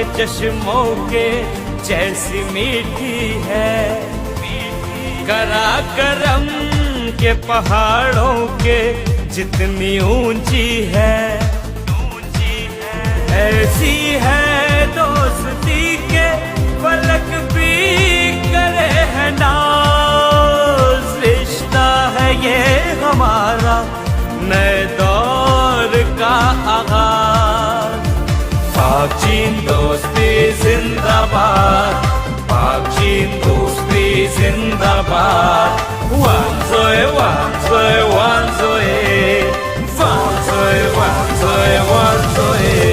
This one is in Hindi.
के चश्मों के जैसी मीठी है, करा करम के पहाड़ों के जितनी ऊंची है, ऐसी है दोस्ती के फलक भी करे है नाज। रिश्ता है ये हमारा नए दौर का आगाज। पाक चीन दोस्ती जिंदाबाद, पाक चीन दोस्ती जिंदाबाद। वांजोए वांजोए वांजोए, वांजोए वांजोए वांजोए।